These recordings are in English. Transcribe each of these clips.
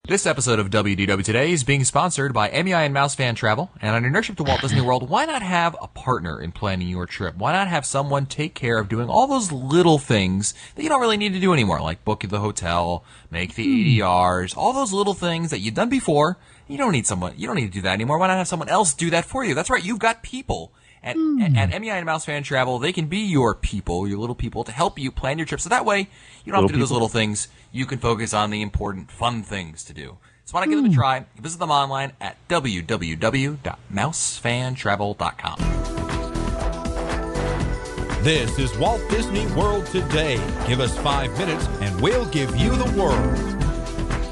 This episode of WDW Today is being sponsored by MEI and Mouse Fan Travel. And on your trip to Walt Disney World, why not have a partner in planning your trip? Why not have someone take care of doing all those little things that you don't really need to do anymore, like book the hotel, make the ADRs, all those little things that you've done before. You don't need to do that anymore. Why not have someone else do that for you? That's right, you've got people. At MEI and Mouse Fan Travel, they can be your people, your little people, to help you plan your trip. So that way, you don't have to do those little things. You can focus on the important, fun things to do. So why not give them a try? Visit them online at www.mousefantravel.com. This is Walt Disney World Today. Give us 5 minutes and we'll give you the world.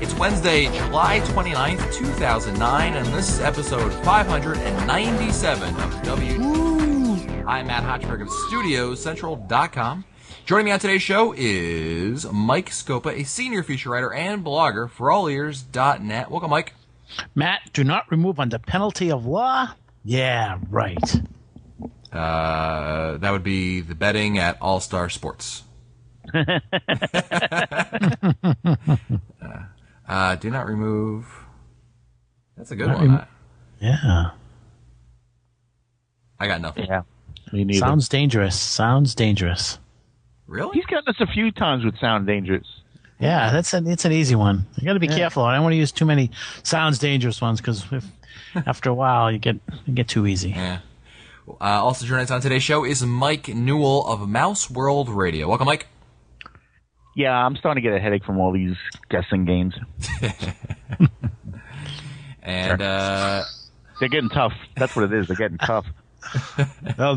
It's Wednesday, July 29th, 2009, and this is episode 597 of WDW. I'm Matt Hochberg of StudioCentral.com. Joining me on today's show is Mike Scopa, a senior feature writer and blogger for allears.net. Welcome, Mike. Matt, do not remove under penalty of law? Yeah, right. That would be the betting at All Star Sports. Do not remove. That's a good one. Yeah. I got nothing. Yeah. Me neither. Sounds dangerous. Really? He's gotten us a few times with sound dangerous. Yeah, it's an easy one. You got to be careful. I don't want to use too many sounds dangerous ones because after a while you get too easy. Yeah. Also joining us on today's show is Mike Newell of Mouse World Radio. Welcome, Mike. Yeah, I'm starting to get a headache from all these guessing games. And they're getting tough. That's what it is. They're getting tough. Well,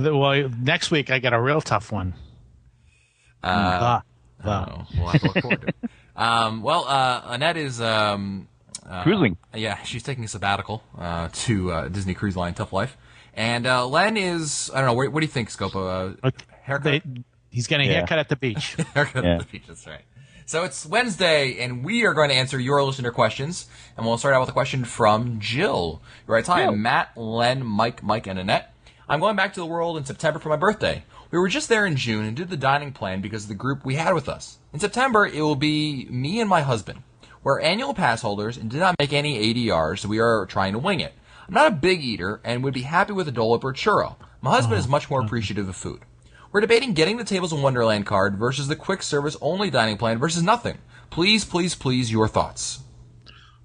next week I got a real tough one. We'll have to look forward to it. Annette is cruising. Yeah, she's taking a sabbatical to Disney Cruise Line Tough Life. And Len is, I don't know, what do you think, Scopo? Haircut? He's getting a haircut at the beach. Haircut at the beach, that's right. So it's Wednesday, and we are going to answer your listener questions. And we'll start out with a question from Jill. Who writes, hi, I'm Matt, Len, Mike, and Annette. I'm going back to the world in September for my birthday. We were just there in June and did the dining plan because of the group we had with us. In September, it will be me and my husband. We're annual pass holders and did not make any ADRs, so we are trying to wing it. I'm not a big eater and would be happy with a dollop or churro. My husband is much more appreciative of food. We're debating getting the Tables of Wonderland card versus the quick service only dining plan versus nothing. Please, your thoughts.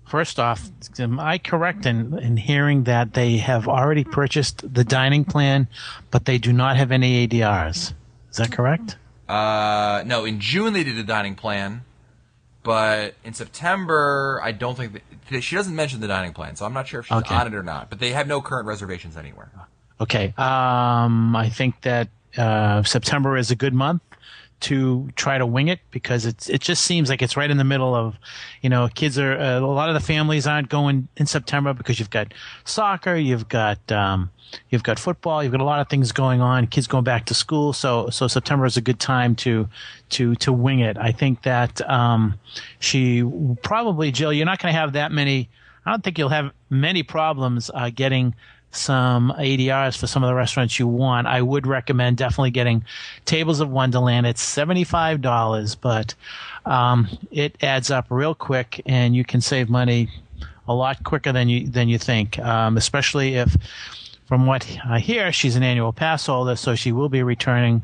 First off, am I correct in hearing that they have already purchased the dining plan, but they do not have any ADRs? Is that correct? No, in June they did a dining plan, but in September, I don't think she doesn't mention the dining plan, so I'm not sure if she's on it or not, but they have no current reservations anywhere. Okay. I think that September is a good month to try to wing it because it just seems like it's right in the middle of, kids are a lot of the families aren't going in September because you've got soccer, you've got football, you've got a lot of things going on, kids going back to school, so September is a good time to wing it. I think that she probably, Jill, you're not going to have that many. I don't think you'll have many problems getting some ADRs for some of the restaurants you want. I would recommend definitely getting Tables of Wonderland. It's $75, but it adds up real quick, and you can save money a lot quicker than you think. Especially if, from what I hear, she's an annual pass holder, so she will be returning,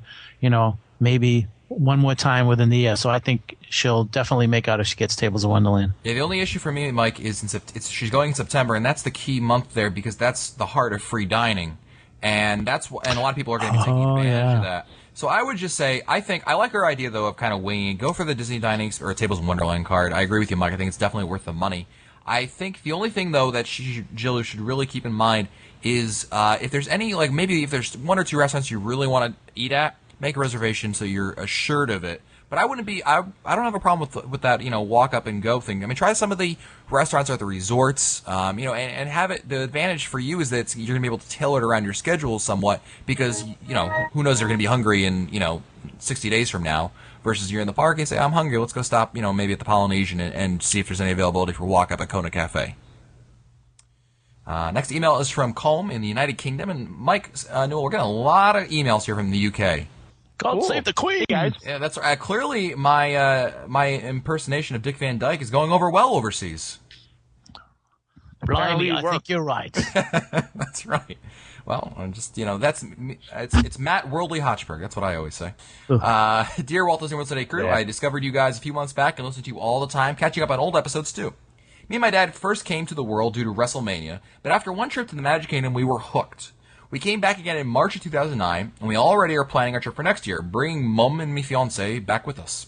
maybe one more time within the year. So I think she'll definitely make out if she gets Tables of Wonderland. Yeah, the only issue for me, Mike, is she's going in September, and that's the key month there because that's the heart of free dining, and a lot of people are going to be taking advantage of that. So I would just say, I like her idea though of kind of winging. Go for the Disney Dining or Tables of Wonderland card. I agree with you, Mike. I think it's definitely worth the money. I think the only thing though that Jill should really keep in mind is if there's any maybe if there's one or two restaurants you really want to eat at, make a reservation so you're assured of it. But I wouldn't be. I don't have a problem with that. Walk up and go thing. I mean, try some of the restaurants or the resorts. And have it. The advantage for you is that you're going to be able to tailor it around your schedule somewhat because who knows, they're going to be hungry in 60 days from now. Versus you're in the park and say, I'm hungry. Let's go stop. Maybe at the Polynesian and see if there's any availability for walk up at Kona Cafe. Next email is from Colm in the United Kingdom, and Mike Newell, we're getting a lot of emails here from the UK. God save the Queen, guys. Yeah, that's clearly my impersonation of Dick Van Dyke is going over well overseas. Blimey, I think you're right. That's right. Well, I'm just, it's Matt Worldly Hotchberg. That's what I always say. Dear Walt Disney World Today crew, I discovered you guys a few months back and listened to you all the time, catching up on old episodes too. Me and my dad first came to the world due to WrestleMania, but after one trip to the Magic Kingdom, we were hooked. We came back again in March of 2009, and we already are planning our trip for next year, bringing Mum and me fiancé back with us.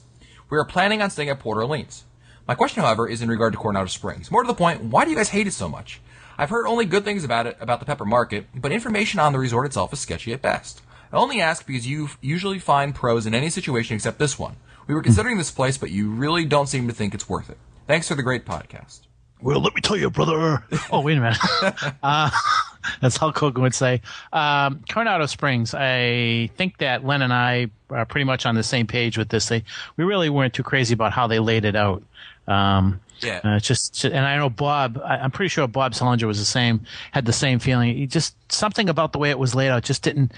We are planning on staying at Port Orleans. My question, however, is in regard to Coronado Springs. More to the point, why do you guys hate it so much? I've heard only good things about it, about the Pepper Market, but information on the resort itself is sketchy at best. I only ask because you usually find pros in any situation except this one. We were considering this place, but you really don't seem to think it's worth it. Thanks for the great podcast. Well, let me tell you, brother. Oh, wait a minute. That's Hulk Hogan would say. Coronado Springs, I think that Len and I are pretty much on the same page with this. We really weren't too crazy about how they laid it out. And I know Bob, I'm pretty sure Bob Salinger was had the same feeling. He just, something about the way it was laid out just didn't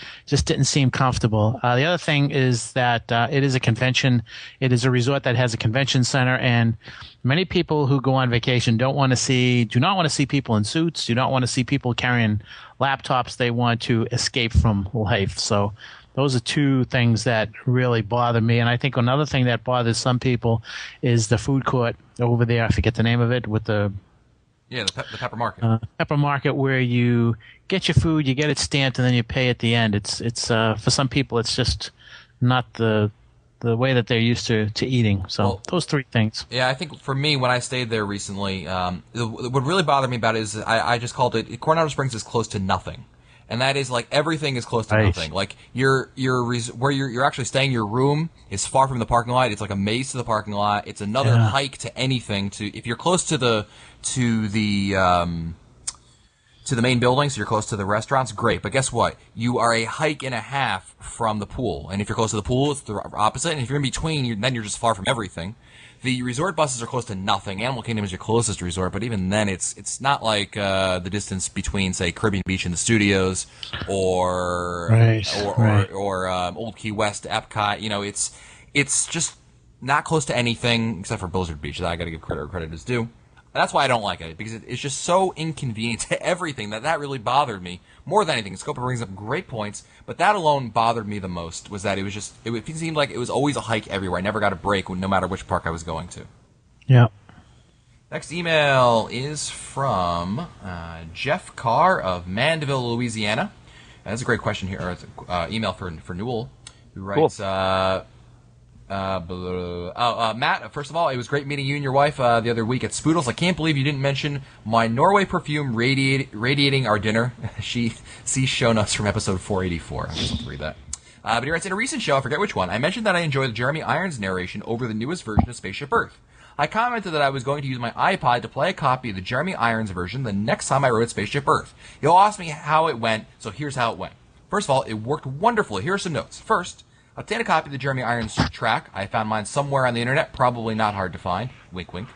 seem comfortable. The other thing is that it is a convention. It is a resort that has a convention center, and many people who go on vacation do not want to see people in suits, do not want to see people carrying laptops. They want to escape from life. So those are two things that really bother me. And I think another thing that bothers some people is the food court over there. I forget the name of it with the Pepper Market. Pepper Market, where you get your food, you get it stamped, and then you pay at the end. It's for some people, it's just not the way that they're used to eating. So those three things. Yeah, I think for me, when I stayed there recently, what really bothered me about it is I just called it Coronado Springs is close to nothing. And that is like everything is close to nothing. Like where you're actually staying, your room is far from the parking lot. It's like a maze to the parking lot. It's another hike to anything. If you're close to the main building, so you're close to the restaurants, great. But guess what? You are a hike and a half from the pool. And if you're close to the pool, it's the opposite. And if you're in between, then you're just far from everything. The resort buses are close to nothing. Animal Kingdom is your closest resort, but even then, it's not like the distance between, say, Caribbean Beach and the Studios, or Old Key West to Epcot. It's just not close to anything except for Blizzard Beach. That I got to give credit where credit is due. That's why I don't like it, because it's just so inconvenient to everything that really bothered me more than anything. Scopa brings up great points, but that alone bothered me the most, was that it seemed like it was always a hike everywhere. I never got a break no matter which park I was going to. Yeah. Next email is from Jeff Carr of Mandeville, Louisiana. That's a great question here, or email for Newell, who writes... Cool. Matt, first of all, it was great meeting you and your wife the other week at Spoodles. I can't believe you didn't mention my Norway perfume radiating our dinner. See show notes from episode 484. I just have to read that. But he writes, in a recent show, I forget which one, I mentioned that I enjoy the Jeremy Irons narration over the newest version of Spaceship Earth. I commented that I was going to use my iPod to play a copy of the Jeremy Irons version the next time I wrote Spaceship Earth. You'll ask me how it went, so here's how it went. First of all, it worked wonderfully. Here are some notes. First, obtain a copy of the Jeremy Irons track. I found mine somewhere on the internet, probably not hard to find. Wink, wink.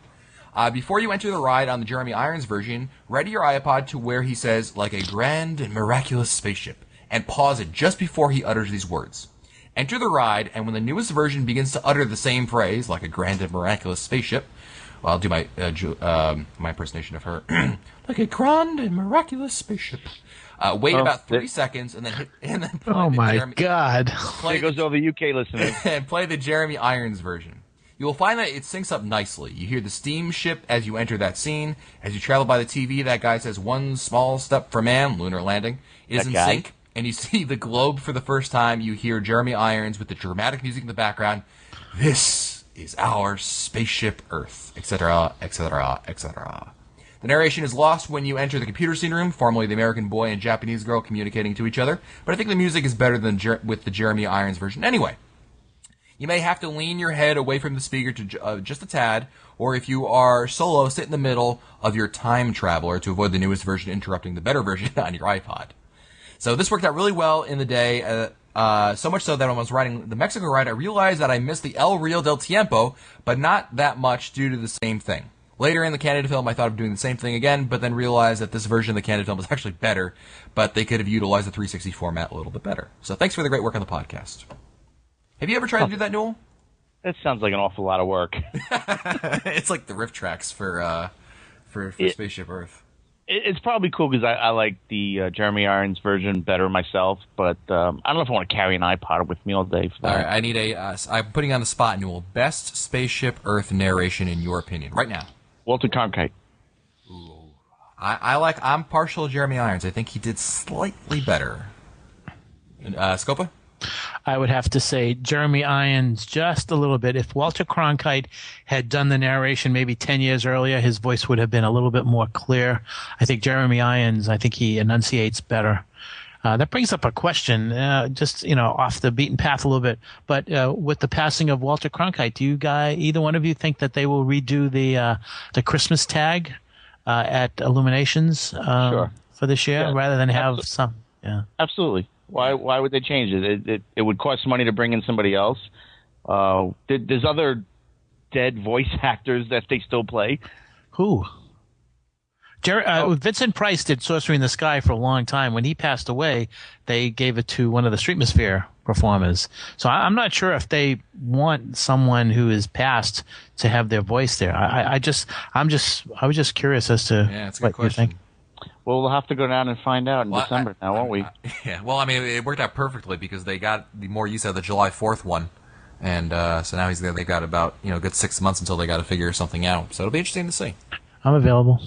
Before you enter the ride on the Jeremy Irons version, ready your iPod to where he says, like a grand and miraculous spaceship, and pause it just before he utters these words. Enter the ride, and when the newest version begins to utter the same phrase, like a grand and miraculous spaceship, well, I'll do my my impersonation of her, like a grand and miraculous spaceship. Wait about 3 seconds, and then play oh my Jeremy, God! There goes all the UK listeners. And play the Jeremy Irons version. You will find that it syncs up nicely. You hear the steamship as you enter that scene. As you travel by the TV, that guy says, "One small step for man," lunar landing, is in sync. And you see the globe for the first time. You hear Jeremy Irons with the dramatic music in the background. This is our spaceship Earth, etc., etc., etc. The narration is lost when you enter the computer scene room, formerly the American boy and Japanese girl communicating to each other, but I think the music is better than with the Jeremy Irons version. Anyway, you may have to lean your head away from the speaker to just a tad, or if you are solo, sit in the middle of your time traveler to avoid the newest version interrupting the better version on your iPod. So this worked out really well in the day, so much so that when I was riding the Mexico ride, I realized that I missed the El Rio del Tiempo, but not that much due to the same thing. Later in the Canada film, I thought of doing the same thing again, but then realized that this version of the Canada film was actually better, but they could have utilized the 360 format a little bit better. So thanks for the great work on the podcast. Have you ever tried to do that, Newell? That sounds like an awful lot of work. It's like the riff tracks for Spaceship Earth. It's probably cool because I like the Jeremy Irons version better myself, but I don't know if I want to carry an iPod with me all day. For that. All right, I need I'm putting you on the spot, Newell. Best Spaceship Earth narration in your opinion, right now. Walter Cronkite. I'm partial to Jeremy Irons. I think he did slightly better. Scopa? I would have to say Jeremy Irons just a little bit. If Walter Cronkite had done the narration maybe 10 years earlier, his voice would have been a little bit more clear. I think Jeremy Irons, I think he enunciates better. That brings up a question, just off the beaten path a little bit. But with the passing of Walter Cronkite, do you either one of you think that they will redo the Christmas tag at Illuminations for this year, rather than have some? Yeah, absolutely. Why would they change it? It would cost money to bring in somebody else. There's other dead voice actors that they still play. Who? Vincent Price did Sorcery in the Sky for a long time. When he passed away, they gave it to one of the Streetmosphere performers. So I'm not sure if they want someone who is passed to have their voice there. I was just curious as to it's a what good question. you think. Well, we'll have to go down and find out in December now, won't we? Yeah. Well, I mean, it worked out perfectly because they got the more use out of the July 4th one, and so now they got about a good 6 months until they got to figure something out. So it'll be interesting to see. I'm available.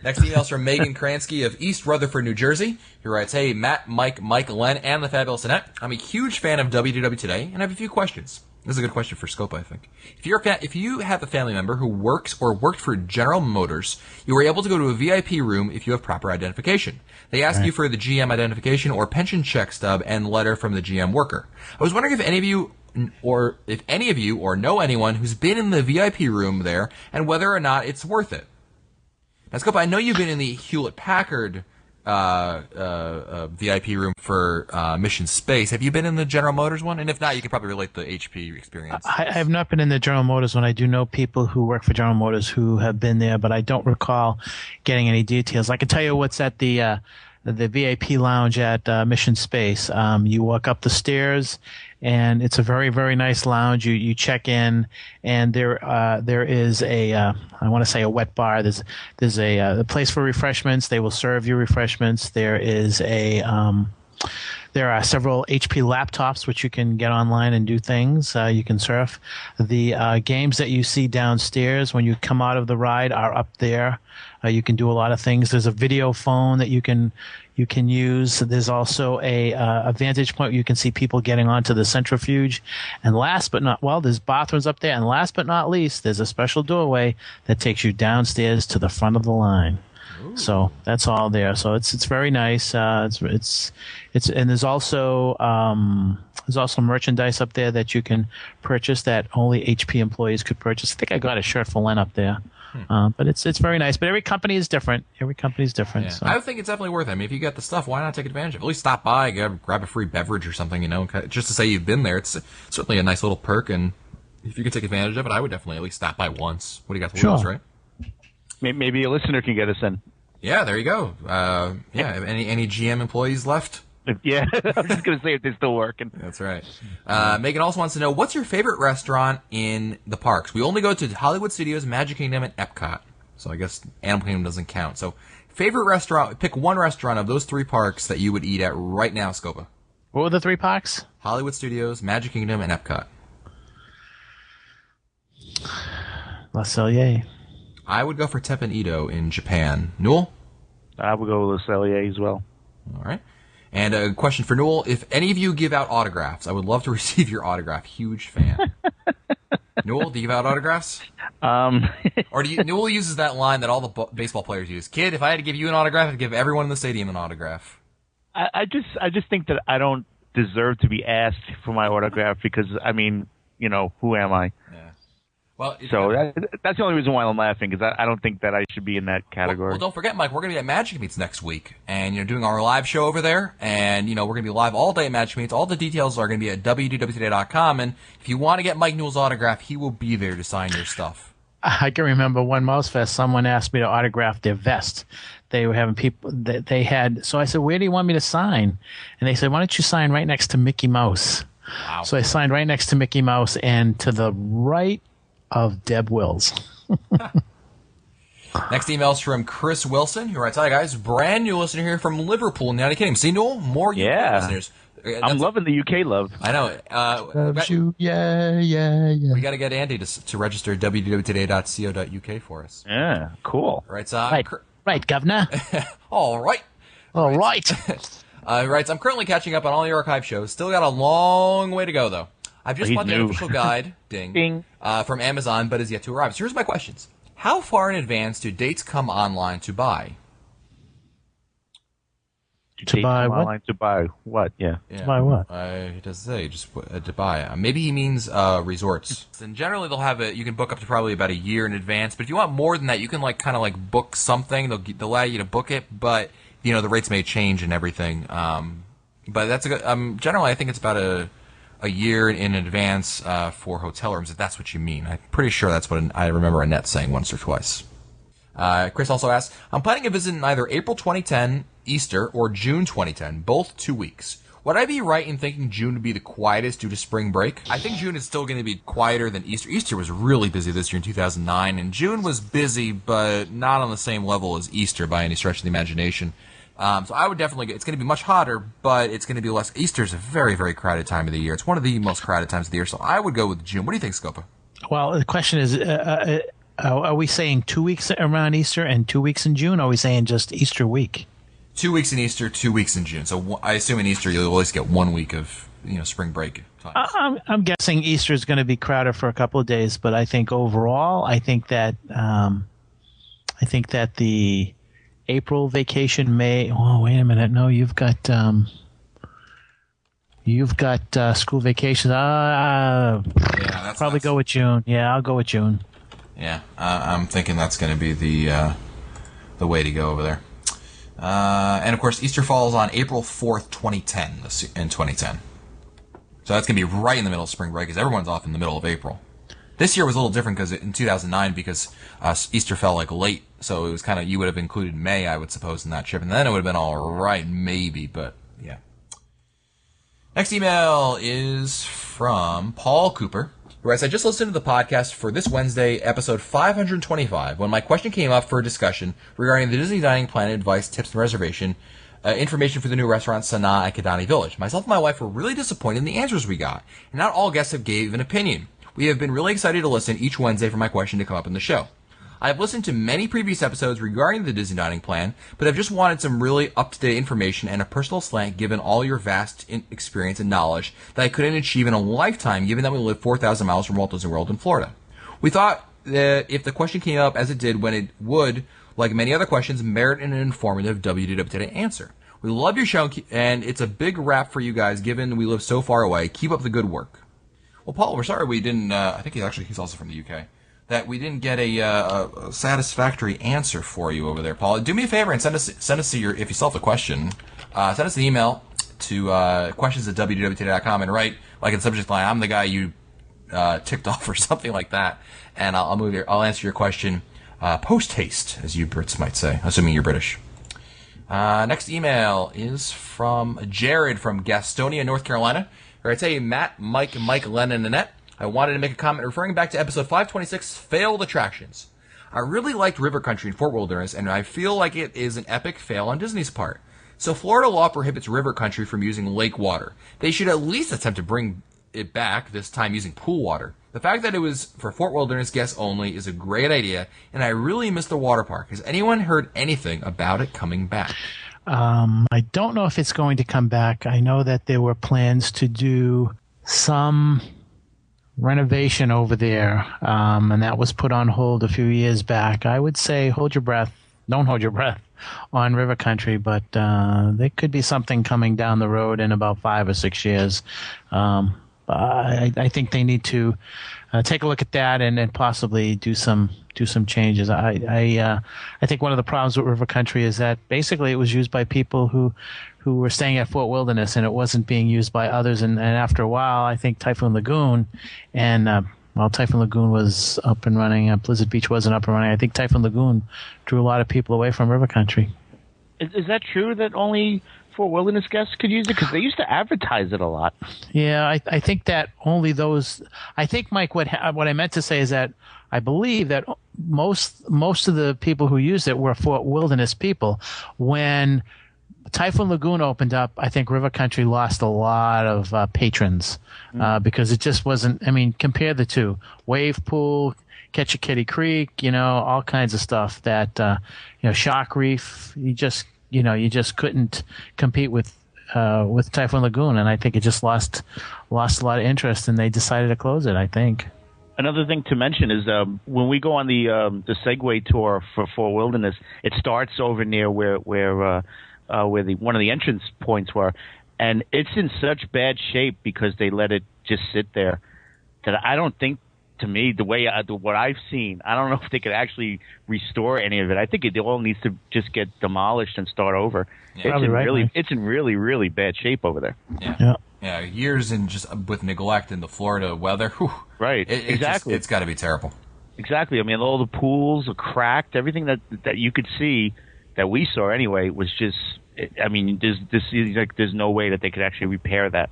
Next email is from Megan Kransky of East Rutherford, New Jersey, who writes, "Hey, Matt, Mike, Len, and the Fabulous Annette. I'm a huge fan of WDW Today, and I have a few questions." This is a good question for Scopa, I think. If you have a family member who works or worked for General Motors, you are able to go to a VIP room if you have proper identification. They ask you for the GM identification or pension check stub and letter from the GM worker. I was wondering if any of you or know anyone who's been in the VIP room there and whether or not it's worth it. Now, Scopa, I know you've been in the Hewlett-Packard VIP room for Mission Space. Have you been in the General Motors one? And if not, you could probably relate the HP experience. I have not been in the General Motors one. I do know people who work for General Motors who have been there, but I don't recall getting any details. I can tell you what's at the VIP lounge at Mission Space. You walk up the stairs, and it's a very, very nice lounge. You check in, and there is I want to say a wet bar. There's a place for refreshments. They will serve you refreshments. There are several HP laptops which you can get online and do things. You can surf. The games that you see downstairs when you come out of the ride are up there. You can do a lot of things. There's a video phone that you can use. There's also a vantage point where you can see people getting onto the centrifuge. And there's bathrooms up there. And last but not least, there's a special doorway that takes you downstairs to the front of the line. Ooh. So that's all there. So it's very nice. And there's also merchandise up there that you can purchase that only HP employees could purchase. I think I got a shirt for Len up there. But it's very nice. But every company is different. Yeah. So. I would think it's definitely worth it. I mean, if you got the stuff, why not take advantage of it? At least stop by, grab a free beverage or something, just to say you've been there. It's certainly a nice little perk, and if you can take advantage of it, I would definitely at least stop by once. What do you got to lose, right? Maybe a listener can get us in. Yeah, there you go. Any GM employees left? Yeah, I was just going to say if they're still working. That's right. Megan also wants to know, what's your favorite restaurant in the parks? We only go to Hollywood Studios, Magic Kingdom, and Epcot. So I guess Animal Kingdom doesn't count. So favorite restaurant, pick one restaurant of those three parks that you would eat at right now, Scopa. What were the three parks? Hollywood Studios, Magic Kingdom, and Epcot. Le Cellier. I would go for Teppan Edo in Japan. Newell? I would go with Le Cellier as well. All right. And a question for Newell. If any of you give out autographs, I would love to receive your autograph. Huge fan. Newell, do you give out autographs? Or Newell uses that line that all the baseball players use. Kid, if I had to give you an autograph, I'd give everyone in the stadium an autograph. I just think that I don't deserve to be asked for my autograph because, I mean, who am I? Yeah. Well, that's the only reason why I'm laughing, because I don't think that I should be in that category. Well, don't forget, Mike, we're going to be at Magic Meets next week, and doing our live show over there, and we're going to be live all day at Magic Meets. All the details are going to be at wdwtoday.com, and if you want to get Mike Newell's autograph, he will be there to sign your stuff. I can remember one Mouse Fest, someone asked me to autograph their vest. They were having people that they had, so I said, "Where do you want me to sign?" And they said, "Why don't you sign right next to Mickey Mouse?" Wow. So I signed right next to Mickey Mouse and to the right of Deb Wills. Next email is from Chris Wilson, who writes, "Hi guys, brand new listener here from Liverpool, United Kingdom." See, Noel, more UK listeners. I'm loving the UK love. I know. Loves you. Yeah. We got to get Andy to register www.today.co.uk for us. Yeah, cool. Right, right, governor. All right. All right. Writes, "I'm currently catching up on all the archive shows. Still got a long way to go, though. I've just bought the unofficial guide, ding, from Amazon, but is yet to arrive. So here's my questions. How far in advance do dates come online to buy?" To buy what? Online to buy what? Yeah. To buy what? He doesn't say. Just to buy. Maybe he means resorts. And generally, they'll have it. You can book up to probably about a year in advance. But if you want more than that, you can kind of book something. They'll allow you to book it, but the rates may change and everything. But that's a good. Generally, I think it's about a year in advance for hotel rooms. If that's what you mean, I'm pretty sure that's what I remember Annette saying once or twice. Chris also asks, "I'm planning a visit in either April 2010 Easter or June 2010, both 2 weeks. Would I be right in thinking June would be the quietest due to spring break? I think June is still going to be quieter than Easter. Easter was really busy this year in 2009, and June was busy, but not on the same level as Easter by any stretch of the imagination. So I would definitely it's going to be much hotter, but it's going to be less. Easter's a very, very crowded time of the year. It's one of the most crowded times of the year, so I would go with June. What do you think, Scopa? Well, the question is, are we saying 2 weeks around Easter and 2 weeks in June? Or are we saying just Easter week? 2 weeks in Easter, 2 weeks in June. So I assume in Easter you'll always get 1 week of spring break time. I'm guessing Easter is going to be crowded for a couple of days, but I think overall, I think that the April vacation may. Oh, wait a minute! No, you've got school vacations. That's probably go with June. Yeah, I'll go with June. Yeah, I'm thinking that's going to be the way to go over there. And of course, Easter falls on April 4th, 2010, in 2010. So that's going to be right in the middle of spring break, because everyone's off in the middle of April. This year was a little different in 2009 because Easter fell late, so it was kind of, you would have included May, I would suppose, in that trip, and then it would have been all right, maybe, but yeah. Next email is from Paul Cooper, who writes, "I just listened to the podcast for this Wednesday, episode 525, when my question came up for a discussion regarding the Disney Dining Plan advice, tips, and reservation information for the new restaurant Sanaa at Kidani Village. Myself and my wife were really disappointed in the answers we got, and not all guests have gave an opinion. We have been really excited to listen each Wednesday for my question to come up in the show. I have listened to many previous episodes regarding the Disney Dining Plan, but have just wanted some really up-to-date information and a personal slant given all your vast experience and knowledge that I couldn't achieve in a lifetime given that we live 4,000 miles from Walt Disney World in Florida. We thought that if the question came up as it did when it would, like many other questions, merit an informative WDW Today answer. We love your show, and it's a big wrap for you guys given we live so far away. Keep up the good work." Well, Paul, we're sorry we didn't, I think he's also from the UK, that we didn't get a satisfactory answer for you over there, Paul. Do me a favor and send us your, if you still have the question, send us an email to questions@www.today.com and write, like in the subject line, "I'm the guy you ticked off," or something like that, and I'll answer your question post haste, as you Brits might say, assuming you're British. Next email is from Jared from Gastonia, North Carolina. Or I'd say Matt, Mike, Len, and Annette. I wanted to make a comment referring back to episode 526, Failed Attractions. I really liked River Country in Fort Wilderness, and I feel like it is an epic fail on Disney's part. So Florida law prohibits River Country from using lake water. They should at least attempt to bring it back, this time using pool water. The fact that it was for Fort Wilderness guests only is a great idea, and I really miss the water park. Has anyone heard anything about it coming back? I don't know if it's going to come back. I know that there were plans to do some renovation over there, and that was put on hold a few years back. I would say hold your breath. Don't hold your breath on River Country, but there could be something coming down the road in about 5 or 6 years. I think they need to take a look at that and possibly do some changes. I think one of the problems with River Country is that basically it was used by people who were staying at Fort Wilderness, and it wasn't being used by others. And after a while, I think Typhoon Lagoon and Typhoon Lagoon was up and running. Blizzard Beach wasn't up and running. I think Typhoon Lagoon drew a lot of people away from River Country. Is that true that only Fort Wilderness guests could use it? Because they used to advertise it a lot. Yeah, I think that only those. I think, Mike, what I meant to say is that I believe that most of the people who used it were Fort Wilderness people. When Typhoon Lagoon opened up, I think River Country lost a lot of patrons because it just wasn't. I mean, compare the two: wave pool, Ketchikan Creek, all kinds of stuff that Shark Reef. You just couldn't compete with Typhoon Lagoon, and I think it just lost a lot of interest, and they decided to close it, I think. Another thing to mention is when we go on the Segway tour for Fort Wilderness, it starts over near where one of the entrance points were, and it's in such bad shape because they let it just sit there that I don't think, to me, what I've seen, I don't know if they could actually restore any of it. I think it all needs to just get demolished and start over. Yeah. It's in really, really bad shape over there. Yeah, years in just with neglect in the Florida weather. Whew, right, exactly. It's got to be terrible. Exactly. I mean, all the pools are cracked. Everything that you could see, that we saw anyway, was just. I mean, there's no way that they could actually repair that.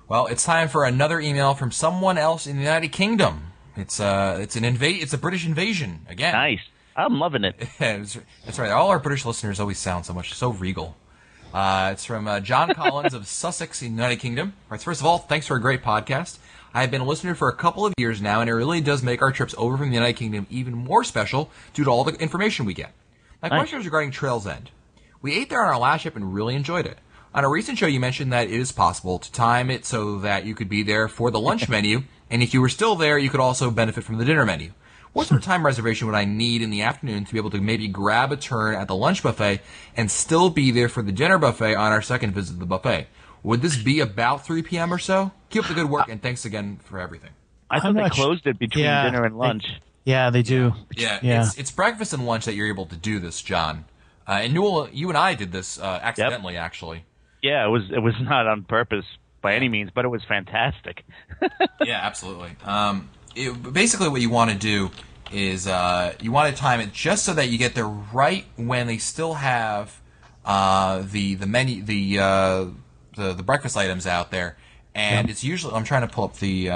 Well, it's time for another email from someone else in the United Kingdom. It's a British invasion again. Nice. I'm loving it. That's right. All our British listeners always sound so regal. It's from John Collins of Sussex in the United Kingdom. Right, first of all, thanks for a great podcast. I've been a listener for a couple of years now, and it really does make our trips over from the United Kingdom even more special due to all the information we get. My question is regarding Trail's End. We ate there on our last trip and really enjoyed it. On a recent show, you mentioned that it is possible to time it so that you could be there for the lunch menu, and if you were still there, you could also benefit from the dinner menu. What sort of time reservation would I need in the afternoon to be able to maybe grab a turn at the lunch buffet and still be there for the dinner buffet on our second visit to the buffet? Would this be about 3 p.m. or so? Keep up the good work, and thanks again for everything. I thought they closed it between dinner and lunch. They do. Yeah. It's breakfast and lunch that you're able to do this, John. And Newell, you and I did this accidentally, actually. Yeah, it was not on purpose by any means, but it was fantastic. Yeah, absolutely. Basically, what you want to do is you want to time it just so that you get there right when they still have the menu, the breakfast items out there, and it's usually, I'm trying to pull up the.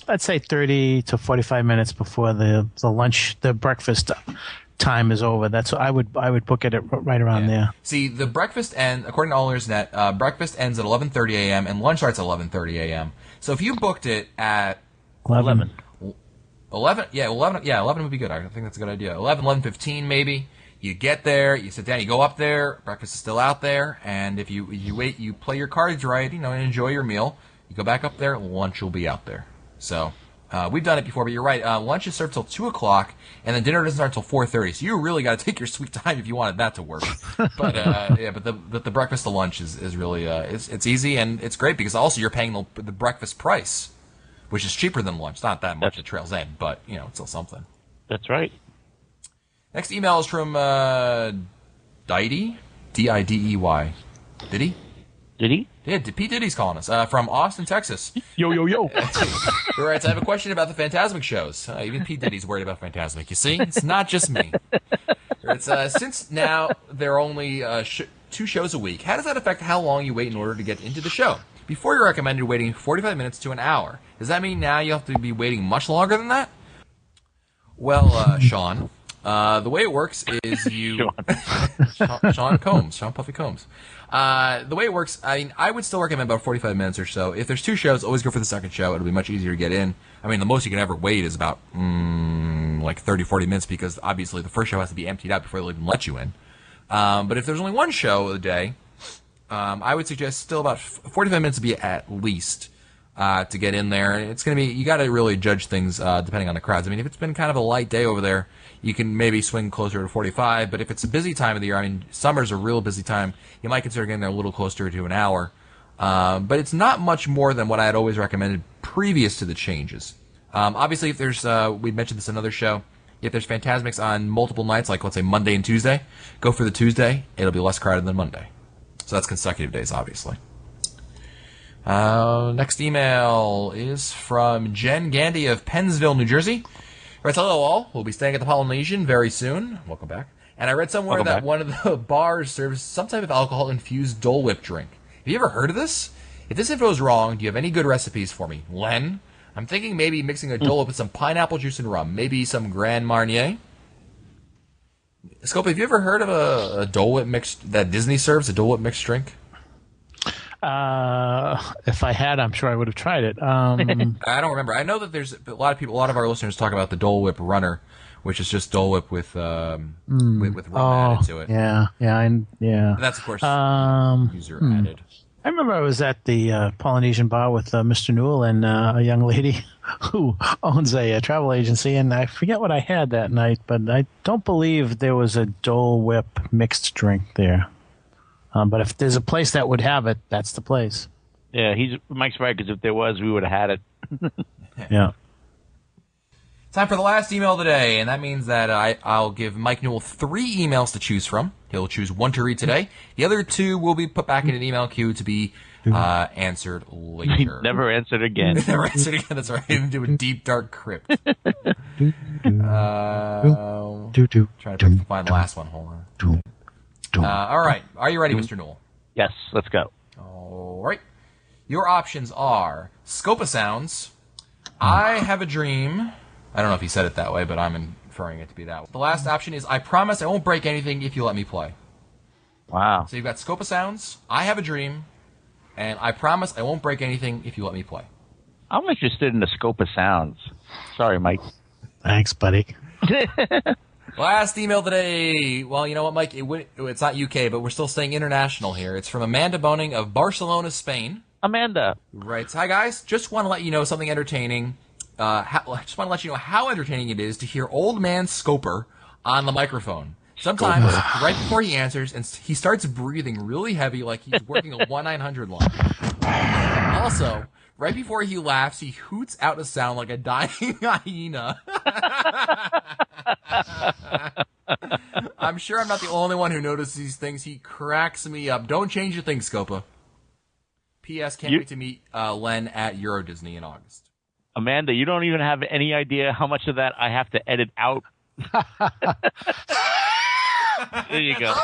I'd say 30 to 45 minutes before the breakfast time is over. That's I would book it right around there. See, the breakfast according to AllNersNet, breakfast ends at 11:30 a.m. and lunch starts at 11:30 a.m. So if you booked it at 11 would be good. I think that's a good idea. 11:15 maybe. You get there, you sit down, you go up there, breakfast is still out there, and if you wait, you play your cards right, and enjoy your meal. You go back up there, lunch will be out there. So we've done it before, but you're right. Lunch is served till 2 o'clock, and then dinner doesn't start till 4:30. So you really got to take your sweet time if you wanted that to work. But but the breakfast to lunch is really it's easy, and it's great because also you're paying the breakfast price, which is cheaper than lunch. Not that much at Trail's End, but it's still something. That's right. Next email is from Didey, D-I-D-E-Y. Did he? Yeah, P. Diddy's calling us from Austin, Texas. Yo. He writes, I have a question about the Phantasmic shows. Even P. Diddy's worried about Phantasmic. You see? It's not just me. It's since now there are only 2 shows a week, how does that affect how long you wait in order to get into the show? Before you recommended waiting 45 minutes to an hour. Does that mean now you have to be waiting much longer than that? Well, Sean, the way it works is you... Sean Puffy Combs. The way it works, I would still recommend about 45 minutes or so. If there's 2 shows, always go for the second show. It'll be much easier to get in. The most you can ever wait is about, 30, 40 minutes because obviously the first show has to be emptied out before they'll even let you in. But if there's only 1 show a day, I would suggest still about 45 minutes to be at least to get in there. It's going to be, you got to really judge things depending on the crowds. If it's been kind of a light day over there, you can maybe swing closer to 45, but if it's a busy time of the year, summer's a real busy time, you might consider getting there a little closer to an hour. But it's not much more than what I had always recommended previous to the changes. Obviously, if there's, we mentioned this in another show, if there's Phantasmics on multiple nights, like let's say Monday and Tuesday, go for the Tuesday. It'll be less crowded than Monday. So that's consecutive days, obviously. Next email is from Jen Gandy of Pennsville, New Jersey. Writes, hello all. We'll be staying at the Polynesian very soon. Welcome back. And I read somewhere that one of the bars serves some type of alcohol-infused Dole Whip drink. Have you ever heard of this? If this info is wrong, do you have any good recipes for me? Len? I'm thinking maybe mixing a Dole Whip with some pineapple juice and rum. Maybe some Grand Marnier. Scope, have you ever heard of a Dole Whip mixed that Disney serves, a Dole Whip mixed drink? If I had, I'm sure I would have tried it. I don't remember. I know that there's a lot of our listeners talk about the Dole Whip Runner, which is just Dole Whip with rum added to it. Yeah. But that's of course user added. I remember I was at the Polynesian bar with Mr. Newell and a young lady who owns a travel agency, and I forget what I had that night, but I don't believe there was a Dole Whip mixed drink there. But if there's a place that would have it, that's the place. Yeah, Mike's right, because if there was, we would have had it. Yeah. Time for the last email today, and that means that I'll give Mike Newell 3 emails to choose from. He'll choose 1 to read today. The other 2 will be put back in an email queue to be answered later. Never answered again. Never answered again, that's right. Into a deep, dark crypt. Trying to find the last one. Hold on. All right. Are you ready, Mr. Newell? Yes, let's go. All right. Your options are Scopa Sounds, I Have a Dream. I don't know if he said it that way, but I'm inferring it to be that way. The last option is I Promise I Won't Break Anything If You Let Me Play. Wow. So you've got Scopa Sounds, I Have a Dream, and I Promise I Won't Break Anything If You Let Me Play. I'm interested in the scope of sounds. Sorry, Mike. Thanks, buddy. Last email today. Well, you know what, Mike? It's not UK, but we're still staying international here. It's from Amanda Boning of Barcelona, Spain. Amanda. Right. Hi, guys. Just want to let you know something entertaining. Just want to let you know how entertaining it is to hear Old Man Scoper on the microphone. Sometimes, right before he answers, and he starts breathing really heavy like he's working a 1-900 line. Also, right before he laughs, he hoots out a sound like a dying hyena. I'm sure I'm not the only one who notices these things. He cracks me up. Don't change your thing, Scopa. P.S. Can't wait to meet Len at Euro Disney in August. Amanda, you don't even have any idea how much of that I have to edit out. There you go.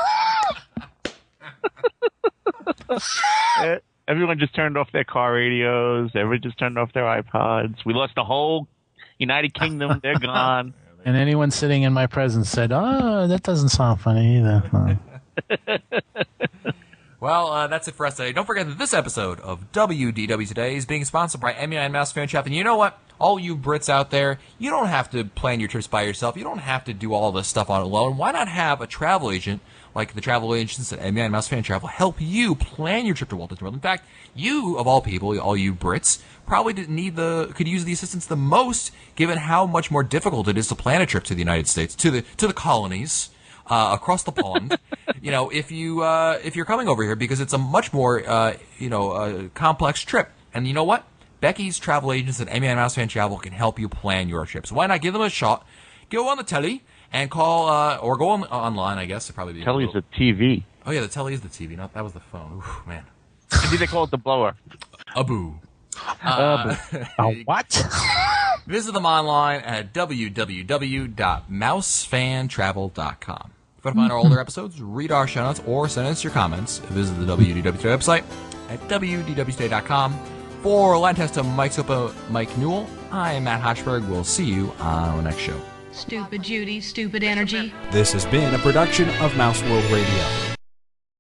Everyone just turned off their car radios. Everyone just turned off their iPods. We lost the whole United Kingdom. They're gone. And anyone sitting in my presence said, "Oh, that doesn't sound funny either." Well, that's it for us today. Don't forget that this episode of WDW Today is being sponsored by MEI Mouse Fan Shop. And you know what? All you Brits out there, you don't have to plan your trips by yourself. You don't have to do all this stuff on alone. Why not have a travel agent like the travel agents at MEI Mouse Fan Travel help you plan your trip to Walt Disney World? In fact, you, of all people, all you Brits, probably could use the assistance the most, given how much more difficult it is to plan a trip to the United States, to the colonies. Across the pond, if you're coming over here, because it's a much more, complex trip. And you know what? Becky's travel agents at MEI Mouse Fan Travel can help you plan your trip. So why not give them a shot? Go on the telly and call, or go online, I guess. It'd probably be telly's the TV. Oh yeah, the telly is the TV. That was the phone. Oof, man. Maybe they call it the blower. A boo. What? Visit them online at www.mousefantravel.com. If you want to find our older episodes, read our show notes, or send us your comments, visit the WDW Today website at wdwtoday.com. For Lancaster, Mike Scopa, Mike Newell, I'm Matt Hochberg. We'll see you on the next show. Stupid Judy, stupid energy. This has been a production of Mouse World Radio.